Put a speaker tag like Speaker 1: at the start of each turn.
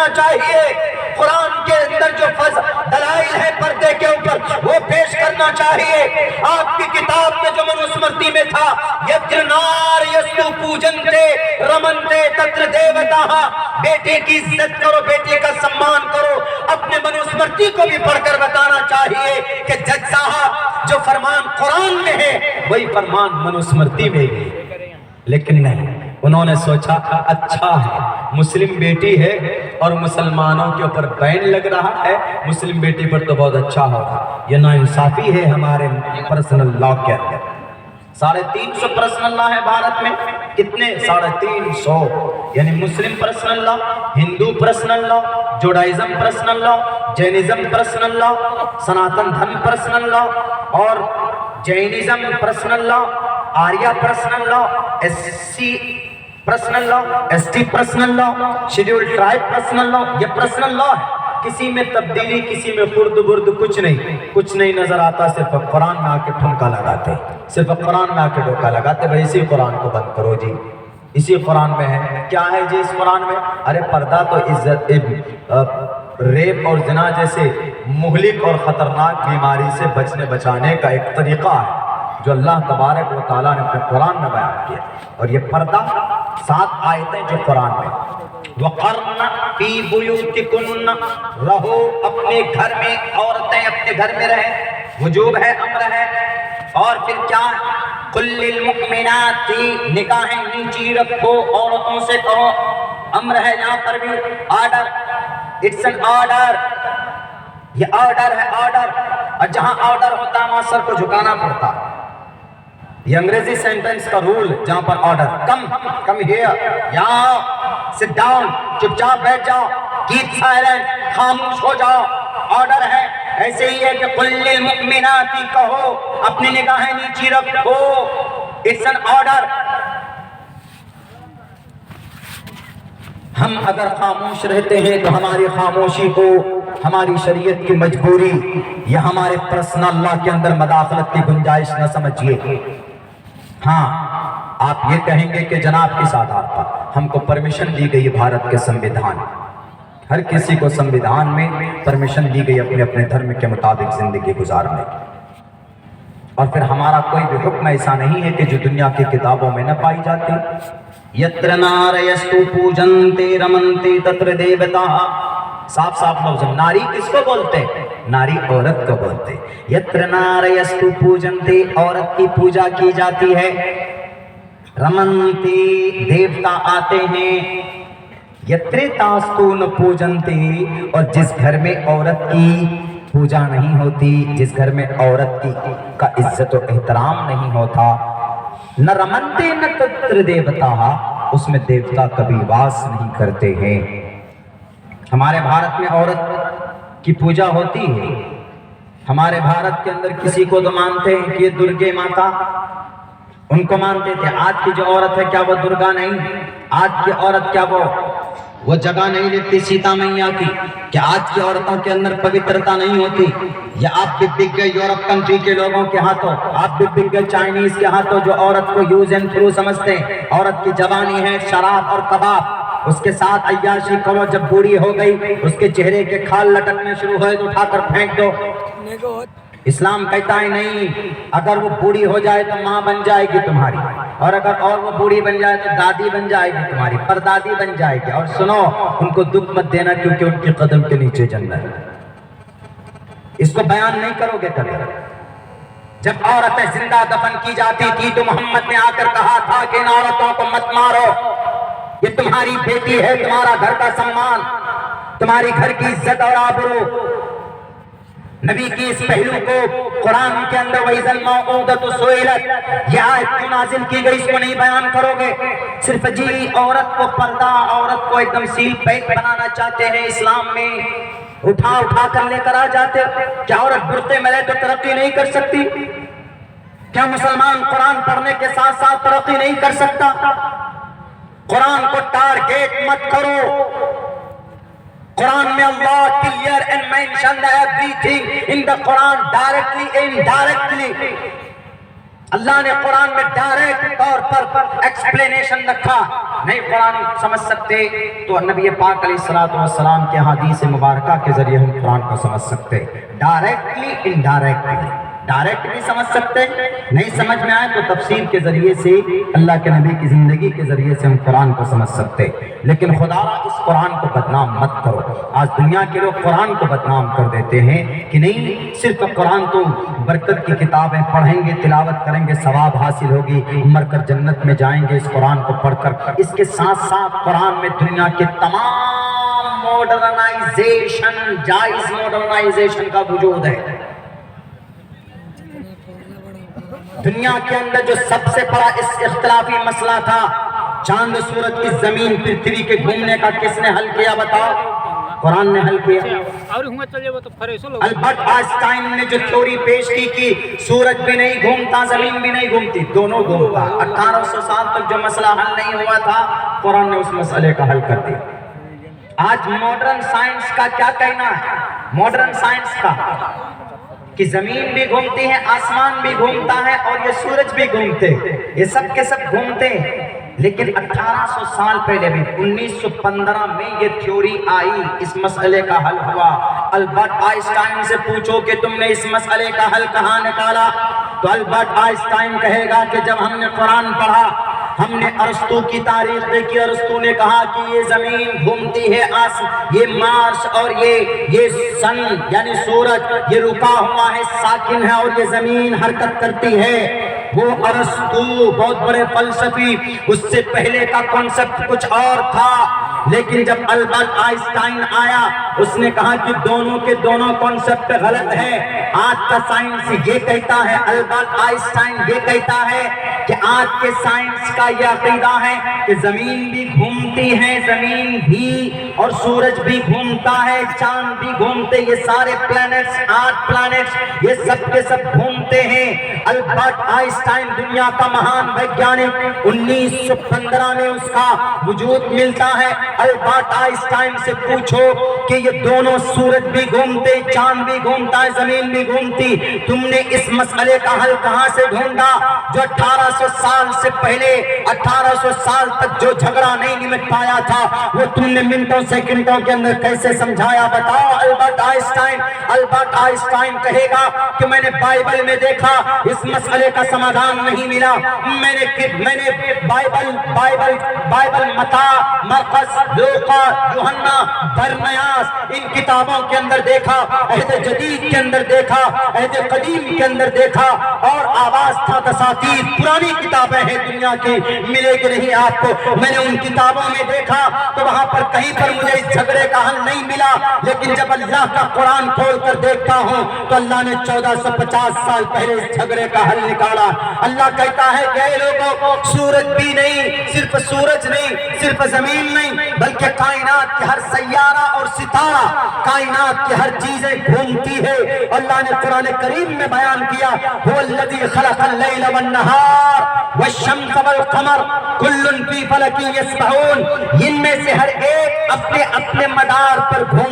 Speaker 1: کرنا چاہیے، قرآن کے اندر جو دلائل ہے پردے کے اوپر وہ پیش کرنا چاہیے۔ آپ کی کتاب میں جو منوسمرتی میں تھا یتر نار یستو پوجنتے رمنتے تتر دیوتاہ، بیٹے کی عزت کرو، بیٹے کا سمان کرو، اپنے منوسمرتی کو بھی پڑھ کر بتانا چاہیے کہ جج صاحب جو فرمان قرآن میں ہے وہی فرمان منوسمرتی میں ہے۔ لیکن نہیں، انہوں نے سوچا اچھا ہے مسلم بیٹی ہے اور مسلمانوں کے اوپر بین لگ رہا ہے، مسلم بیٹی پر تو بہت اچھا ہوگا۔ یہ ناانصافی ہے ہمارے پرسنل لا کے اندر۔ 350 پرسنل لا ہے بھارت میں، کتنے؟ 350، یعنی مسلم پرسنل لا، ہندو پرسنل لا، جوڈائزم پرسنل لا، جینزم پرسنل لا، سناتن دھرم پرسنل لا، اور جینزم پرسنل لا، آریہ پرسنل لا، ایس سی پرسنل لا، ایس ٹی پرسنل لا، شیڈیول ٹرائب پرسنل لا۔ یہ پرسنل لا ہے، کسی میں تبدیلی، کسی میں خرد برد کچھ نہیں نظر آتا، صرف قرآن میں آ کے ٹھمکا لگاتے، صرف قرآن میں آ کے ڈوکا لگاتے۔ بھائی اسی قرآن کو بند کرو جی، اسی قرآن میں ہے۔ کیا ہے جی اس قرآن میں؟ ارے پردہ تو عزت، ریپ اور زنا جیسے مہلک اور خطرناک بیماری سے بچانے کا ایک طریقہ ہے جو اللہ تبارک و تعالیٰ نے اپنے قرآن میں بیان کیا۔ اور یہ پردہ 7 آیتیں جو قرآن میں، وَقَرْنَ فِي بُيُوتِكُنَّ، رہو اپنے گھر میں، عورتیں اپنے گھر میں رہیں، وجوب ہے، امر ہے۔ اور پھر کیا؟ قُلْ لِلْمُؤْمِنَاتِ، نگاہیں نیچی رکھو، عورتوں سے کہو، امر ہے یہاں پر بھی، آرڈر، اٹس این آرڈر، یہ آرڈر ہے، آرڈر۔ اور جہاں آرڈر ہوتا ہے وہاں سر کو جھکانا پڑتا ہے۔ یہ انگریزی سینٹنس کا رول، جہاں پر آرڈر، کم ہیئر، یہاں سٹ ڈاؤن، چپ چاپ بیٹھ جاؤ، کیپ سائلنٹ، خاموش ہو جاؤ، آرڈر ہے۔ ایسے ہی ہے کہ قُلْ لِلْمُؤْمِنَاتِ، کہو اپنی نگاہیں نیچی رکھو، اٹس این آرڈر۔ ہم اگر خاموش رہتے ہیں تو ہماری خاموشی کو ہماری شریعت کی مجبوری یا ہمارے پرسنل لا کے اندر مداخلت کی گنجائش نہ سمجھیے۔ ہاں آپ یہ کہیں گے کہ جناب کس آدھار پر؟ ہم کو پرمیشن دی گئی بھارت کے سنویدھان، ہر کسی کو سنویدھان میں پرمیشن دی گئی اپنے اپنے دھرم کے مطابق زندگی گزارنے کی۔ اور پھر ہمارا کوئی بھی حکم ایسا نہیں ہے کہ جو دنیا کی کتابوں میں نہ پائی جاتی۔ یتر نار یستو پوجنتے رمنتے تتر دیوتاہ، صاف صاف لفظ۔ ناری کس کو بولتے؟ ناری عورت کو بولتے۔ یتر نار یستو پوجنتے، عورت کی پوجا کی جاتی ہے۔ رمنتے، دیوتا آتے ہیں۔ یترے تاستو ن پوجنتے، اور جس گھر میں عورت کی پوجا نہیں ہوتی، جس گھر میں عورت کی کا عزت و احترام نہیں ہوتا، نہ رمنتے نہ تتر دیوتا، اس میں دیوتا کبھی واس نہیں کرتے ہیں۔ ہمارے بھارت میں عورت کی پوجا ہوتی ہے، ہمارے بھارت کے اندر کسی کو تو مانتے ہیں کہ یہ درگے ماتا، ان کو مانتے تھے۔ آج کی جو عورت ہے کیا وہ درگا نہیں؟ آج کی عورت کیا وہ جگہ نہیں لیتی سیتا میاں کی؟ کیا آج کی عورتوں کے اندر پوترتا نہیں ہوتی؟ یا آپ بھی بک گئے یورپ کنٹری کے لوگوں کے ہاتھوں، آپ بھی بک گئے چائنیز کے ہاتھوں جو عورت کو یوز اینڈ تھرو سمجھتے ہیں۔ عورت کی جوانی ہے شراب اور کباب، اس کے ساتھ عیاشی کرو، جب بوڑھی ہو گئی اس کے چہرے کے کھال لٹکنے شروع ہوئے تو اٹھا کر پھینک دو۔ اسلام کہتا ہے نہیں، اگر وہ بوڑھی ہو جائے تو ماں بن جائے گی تمہاری، اور اگر اور وہ بوڑھی بن جائے تو دادی بن جائے گی تمہاری، پردادی بن جائے گی۔ اور سنو، ان کو دکھ مت دینا کیونکہ ان کے قدم کے نیچے جنت ہے۔ اس کو بیان نہیں کرو گے کبھی۔ جب عورتیں زندہ دفن کی جاتی تھی تو محمد نے آ کر کہا تھا کہ ان عورتوں کو مت مارو، یہ تمہاری بیٹی ہے، تمہارا گھر کا سامان، تمہاری گھر کی عزت اور آبرو۔ نبی کی اس پہلو کو قرآن کے اندر وَإِذَا الْمَوْءُودَةُ سُئِلَتْ، یہ آیت کیوں نازل کی گئی، اس کو نہیں بیان کرو گے۔ صرف جی عورت کو پردہ، عورت کو ایک دم سیل پیک بنانا چاہتے ہیں اسلام میں، اٹھا کر لے کر آ جاتے۔ کیا عورت برقعے میں رہے تو ترقی نہیں کر سکتی؟ کیا مسلمان قرآن پڑھنے کے ساتھ ساتھ ترقی نہیں کر سکتا؟ قرآن کو ٹارگیٹ مت کرو۔ قرآن میں اللہ clear and mentioned everything in the Quran directly and indirectly۔ اللہ نے قرآن میں ڈائریکٹ طور پر ایکسپلینیشن رکھا نہیں قرآن سمجھ سکتے تو نبی پاک علیہ الصلوۃ والسلام کے حدیث مبارکہ کے ذریعے ہم قرآن کو سمجھ سکتے، ڈائریکٹلی انڈائریکٹلی۔ ڈائریکٹ بھی سمجھ سکتے، نہیں سمجھ میں آئے تو تفسیر کے ذریعے سے، اللہ کے نبی کی زندگی کے ذریعے سے ہم قرآن کو سمجھ سکتے۔ لیکن خدا را اس قرآن کو بدنام مت کرو۔ آج دنیا کے لوگ قرآن کو بدنام کر دیتے ہیں کہ نہیں صرف قرآن تو برکت کی کتابیں پڑھیں گے، تلاوت کریں گے، ثواب حاصل ہوگی، مر کر جنت میں جائیں گے اس قرآن کو پڑھ کر۔ اس کے ساتھ ساتھ قرآن میں دنیا کے تمام ماڈرنائزیشن، جائز ماڈرنائزیشن کا وجود ہے۔ دنیا کے اندر جو سب سے بڑا اس اختلافی مسئلہ تھا، چاند سورج کی زمین پرتھوی کے گھومنے کا، کس نے حل کیا بتاؤ؟ قرآن نے حل کیا۔ البرٹ آئنسٹائن نے جو تھیوری پیش کی کہ سورج بھی نہیں گھومتا، زمین بھی نہیں گھومتی، دونوں گھومتا، 1800 سال تک جو مسئلہ حل نہیں ہوا تھا، قرآن نے اس مسئلے کا حل کر دیا۔ آج ماڈرن سائنس کا کیا کہنا ہے؟ ماڈرن سائنس کا کہ زمین بھی گھومتی ہے، آسمان بھی گھومتا ہے، اور یہ سورج بھی گھومتے، یہ سب کے سب گھومتے ہیں۔ لیکن 1800 سال پہلے بھی 1915 میں یہ تھیوری آئی، اس مسئلے کا حل ہوا۔ البرٹ آئنسٹائن سے پوچھو کہ تم نے اس مسئلے کا حل کہاں نکالا، تو البرٹ آئنسٹائن کہے گا کہ جب ہم نے قرآن پڑھا، ہم نے ارسطو کی تاریخ دیکھی، ارسطو نے کہا کہ یہ زمین گھومتی ہے، یہ مارس اور یہ سن یعنی سورج یہ رکا ہوا ہے، ساکن ہے، اور یہ زمین حرکت کرتی ہے۔ وہ ارسطو بہت بڑے فلسفی، اس سے پہلے کا کنسپٹ کچھ اور تھا، لیکن جب البرٹ آئنسٹائن آیا، اس نے کہا کہ دونوں کے دونوں کنسپٹ غلط ہے۔ آج کا سائنس یہ کہتا ہے، البرٹ آئنسٹائن یہ کہتا ہے کہ آج کے سائنس کا یہ عقیدہ ہے کہ زمین بھی گھومتی ہے، زمین بھی، اور سورج بھی گھومتا ہے، چاند بھی گھومتے، یہ سارے پلانٹس، 8 پلانٹس، یہ سب کے سب گھومتے ہیں۔ البرٹ آئنسٹائن دنیا کا مہان ویگیانک، 1915 میں اس کا وجود ملتا ہے۔ البرٹ آئنسٹائن سے پوچھو کہ یہ دونوں سورج بھی گھومتے، چاند بھی گھومتا ہے، زمین بھی گھومتی، تم نے اس مسئلے کا حل کہاں سے ڈھونڈا؟ جو 1800 سال سے پہلے 1800 سال تک جو جھگڑا نہیں نمٹ پایا تھا، وہ تم نے منٹوں سیکنڈوں کے اندر کیسے سمجھایا بتاؤ؟ البرٹ آئنسٹائن کہے گا کہ میں نے بائبل میں دیکھا، اس مسئلے کا سمادھان نہیں ملا۔ میں نے بائبل متی، مرقس، لوقا، یوحنا، برنیاس، ان کتابوں کے اندر دیکھا، عہد جدید کے اندر دیکھا، عہد قدیم کے اندر دیکھا، اور آواز تھا دساتیر، پرانی کتابیں ہیں دنیا کی، ملے گی نہیں آپ کو۔ میں نے ان کتابوں میں دیکھا تو وہاں پر کہیں پر مجھے اس جھگڑے کا حل نہیں ملا، لیکن جب اللہ کا قرآن کھول کر دیکھتا ہوں تو اللہ نے 1450 سال پہلے اس جھگڑے کا حل نکالا۔ اللہ کہتا ہے کہ اے لوگوں، سورج بھی نہیں، صرف سورج نہیں، صرف زمین نہیں، بلکہ کائنات کے ہر سیارہ اور ستارہ، کائنات کی ہر چیزیں گھومتی ہے۔ اللہ نے قرآن کریم میں بیان کیا، هو الذی خلق اللیل والنہار والشمس والقمر کل فی فلک یسبحون، ان میں سے ہر ایک اپنے اپنے مدار پر گھوم